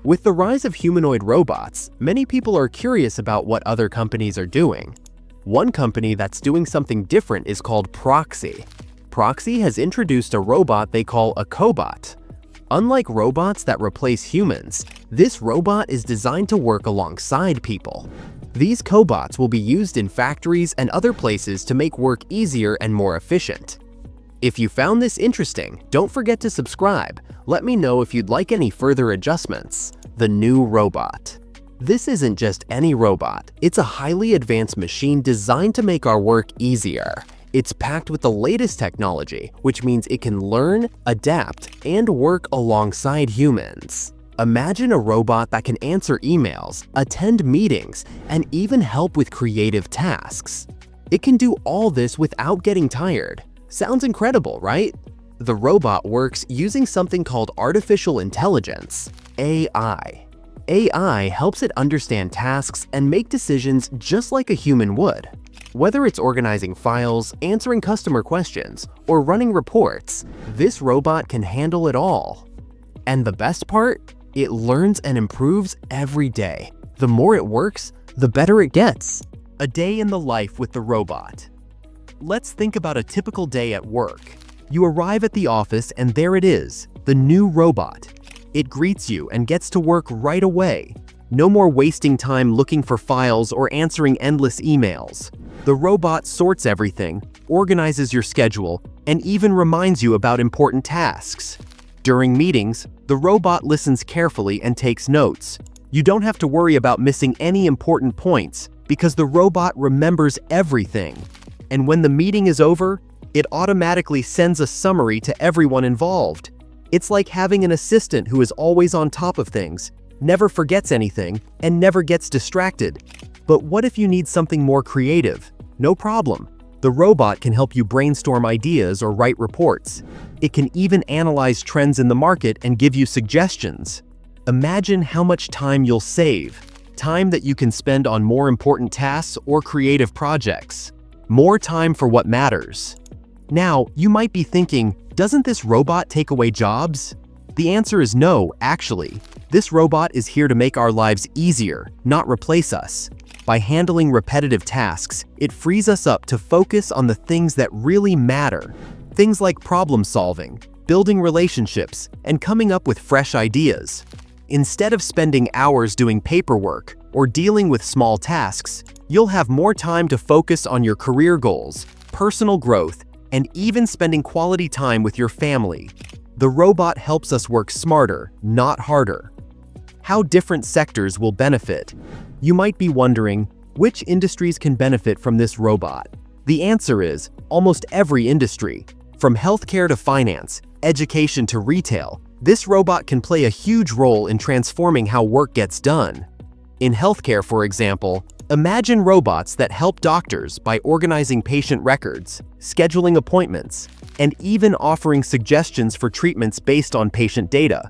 With the rise of humanoid robots, many people are curious about what other companies are doing. One company that's doing something different is called Proxy. Proxy has introduced a robot they call a cobot. Unlike robots that replace humans, this robot is designed to work alongside people. These cobots will be used in factories and other places to make work easier and more efficient. If you found this interesting, don't forget to subscribe. Let me know if you'd like any further adjustments. The new robot. This isn't just any robot. It's a highly advanced machine designed to make our work easier. It's packed with the latest technology, which means it can learn, adapt, and work alongside humans. Imagine a robot that can answer emails, attend meetings, and even help with creative tasks. It can do all this without getting tired. Sounds incredible, right? The robot works using something called artificial intelligence, AI. AI helps it understand tasks and make decisions just like a human would. Whether it's organizing files, answering customer questions, or running reports, this robot can handle it all. And the best part? It learns and improves every day. The more it works, the better it gets. A day in the life with the robot. Let's think about a typical day at work. You arrive at the office and there it is, the new robot. It greets you and gets to work right away. No more wasting time looking for files or answering endless emails. The robot sorts everything, organizes your schedule, and even reminds you about important tasks. During meetings, the robot listens carefully and takes notes. You don't have to worry about missing any important points because the robot remembers everything. And when the meeting is over, it automatically sends a summary to everyone involved. It's like having an assistant who is always on top of things, never forgets anything, and never gets distracted. But what if you need something more creative? No problem. The robot can help you brainstorm ideas or write reports. It can even analyze trends in the market and give you suggestions. Imagine how much time you'll save. Time that you can spend on more important tasks or creative projects. More time for what matters. Now, you might be thinking, doesn't this robot take away jobs? The answer is no, actually. This robot is here to make our lives easier, not replace us. By handling repetitive tasks, it frees us up to focus on the things that really matter. Things like problem solving, building relationships, and coming up with fresh ideas. Instead of spending hours doing paperwork or dealing with small tasks, you'll have more time to focus on your career goals, personal growth, and even spending quality time with your family. The robot helps us work smarter, not harder. How different sectors will benefit? You might be wondering, which industries can benefit from this robot? The answer is almost every industry. From healthcare to finance, education to retail, this robot can play a huge role in transforming how work gets done. In healthcare, for example, imagine robots that help doctors by organizing patient records, scheduling appointments, and even offering suggestions for treatments based on patient data.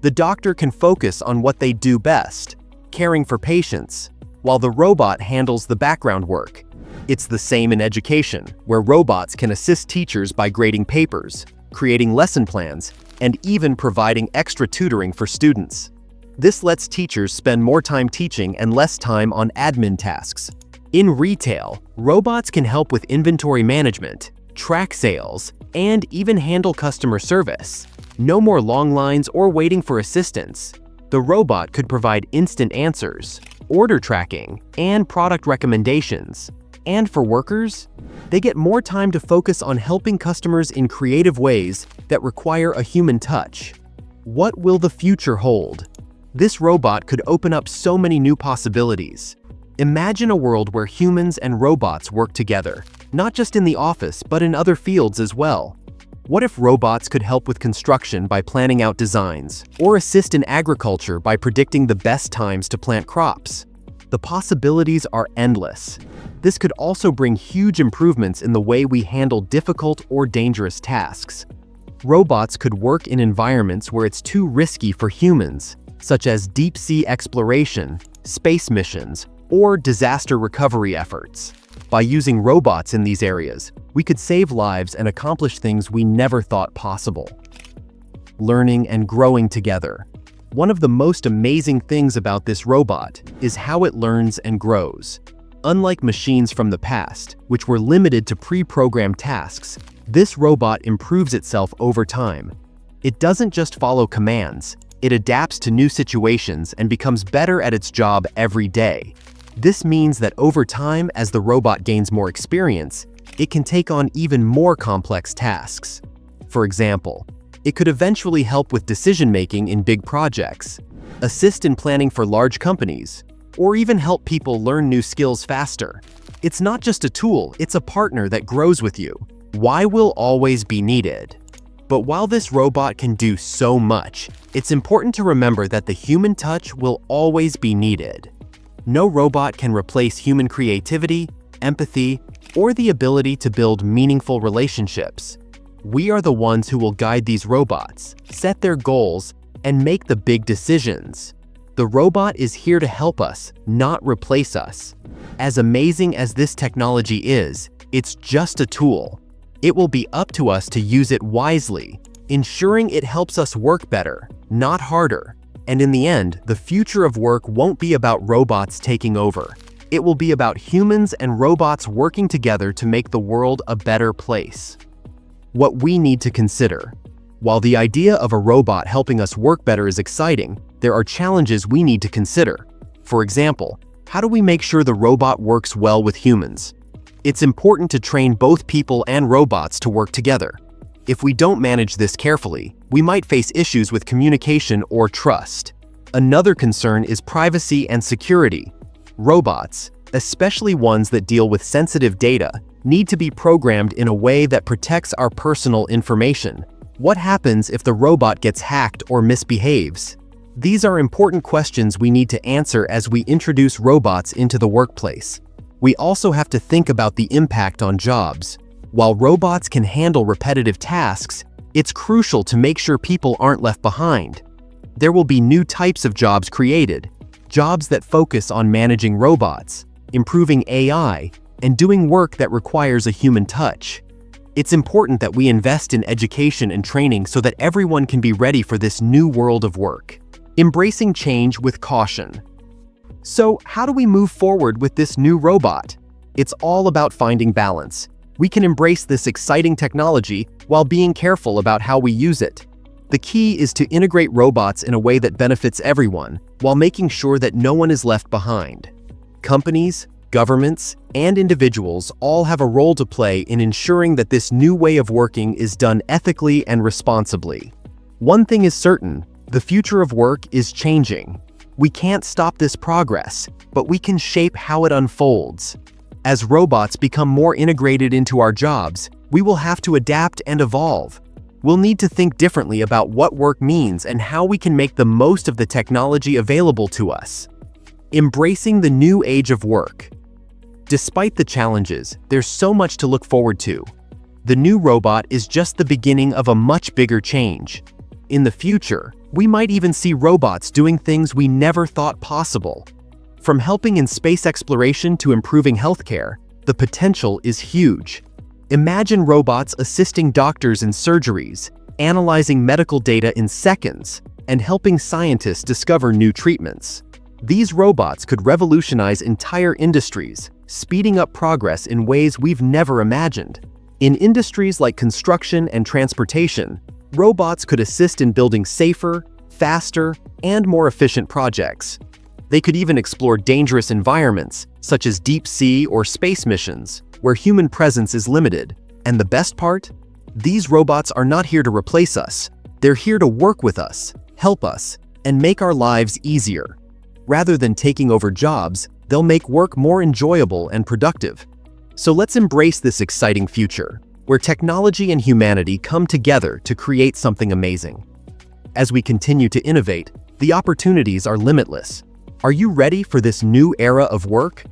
The doctor can focus on what they do best, caring for patients, while the robot handles the background work. It's the same in education, where robots can assist teachers by grading papers, creating lesson plans, and even providing extra tutoring for students. This lets teachers spend more time teaching and less time on admin tasks. In retail, robots can help with inventory management, track sales, and even handle customer service. No more long lines or waiting for assistance. The robot could provide instant answers, order tracking, and product recommendations. And for workers, they get more time to focus on helping customers in creative ways that require a human touch. What will the future hold? This robot could open up so many new possibilities. Imagine a world where humans and robots work together, not just in the office, but in other fields as well. What if robots could help with construction by planning out designs, or assist in agriculture by predicting the best times to plant crops? The possibilities are endless. This could also bring huge improvements in the way we handle difficult or dangerous tasks. Robots could work in environments where it's too risky for humans, such as deep-sea exploration, space missions, or disaster recovery efforts. By using robots in these areas, we could save lives and accomplish things we never thought possible. Learning and growing together. One of the most amazing things about this robot is how it learns and grows. Unlike machines from the past, which were limited to pre-programmed tasks, this robot improves itself over time. It doesn't just follow commands, it adapts to new situations and becomes better at its job every day. This means that over time, as the robot gains more experience, it can take on even more complex tasks. For example, it could eventually help with decision-making in big projects, assist in planning for large companies, or even help people learn new skills faster. It's not just a tool, it's a partner that grows with you. Why will always be needed? But while this robot can do so much, it's important to remember that the human touch will always be needed. No robot can replace human creativity, empathy, or the ability to build meaningful relationships. We are the ones who will guide these robots, set their goals, and make the big decisions. The robot is here to help us, not replace us. As amazing as this technology is, it's just a tool. It will be up to us to use it wisely, ensuring it helps us work better, not harder. And in the end, the future of work won't be about robots taking over. It will be about humans and robots working together to make the world a better place. What we need to consider. While the idea of a robot helping us work better is exciting, there are challenges we need to consider. For example, how do we make sure the robot works well with humans? It's important to train both people and robots to work together. If we don't manage this carefully, we might face issues with communication or trust. Another concern is privacy and security. Robots, especially ones that deal with sensitive data, need to be programmed in a way that protects our personal information. What happens if the robot gets hacked or misbehaves? These are important questions we need to answer as we introduce robots into the workplace. We also have to think about the impact on jobs. While robots can handle repetitive tasks, it's crucial to make sure people aren't left behind. There will be new types of jobs created, jobs that focus on managing robots, improving AI, and doing work that requires a human touch. It's important that we invest in education and training so that everyone can be ready for this new world of work. Embracing change with caution. So, how do we move forward with this new robot? It's all about finding balance. We can embrace this exciting technology while being careful about how we use it. The key is to integrate robots in a way that benefits everyone, while making sure that no one is left behind. Companies, governments, and individuals all have a role to play in ensuring that this new way of working is done ethically and responsibly. One thing is certain, the future of work is changing. We can't stop this progress, but we can shape how it unfolds. As robots become more integrated into our jobs, we will have to adapt and evolve. We'll need to think differently about what work means and how we can make the most of the technology available to us. Embracing the new age of work. Despite the challenges, there's so much to look forward to. The new robot is just the beginning of a much bigger change. In the future, we might even see robots doing things we never thought possible. From helping in space exploration to improving healthcare, the potential is huge. Imagine robots assisting doctors in surgeries, analyzing medical data in seconds, and helping scientists discover new treatments. These robots could revolutionize entire industries, speeding up progress in ways we've never imagined. In industries like construction and transportation, robots could assist in building safer, faster, and more efficient projects. They could even explore dangerous environments, such as deep sea or space missions, where human presence is limited. And the best part? These robots are not here to replace us. They're here to work with us, help us, and make our lives easier. Rather than taking over jobs, they'll make work more enjoyable and productive. So let's embrace this exciting future, where technology and humanity come together to create something amazing. As we continue to innovate, the opportunities are limitless. Are you ready for this new era of work?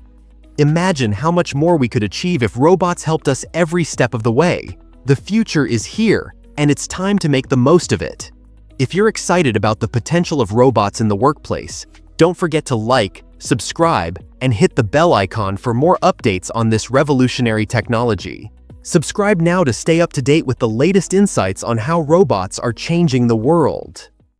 Imagine how much more we could achieve if robots helped us every step of the way. The future is here, and it's time to make the most of it. If you're excited about the potential of robots in the workplace, don't forget to like, subscribe, and hit the bell icon for more updates on this revolutionary technology. Subscribe now to stay up to date with the latest insights on how robots are changing the world.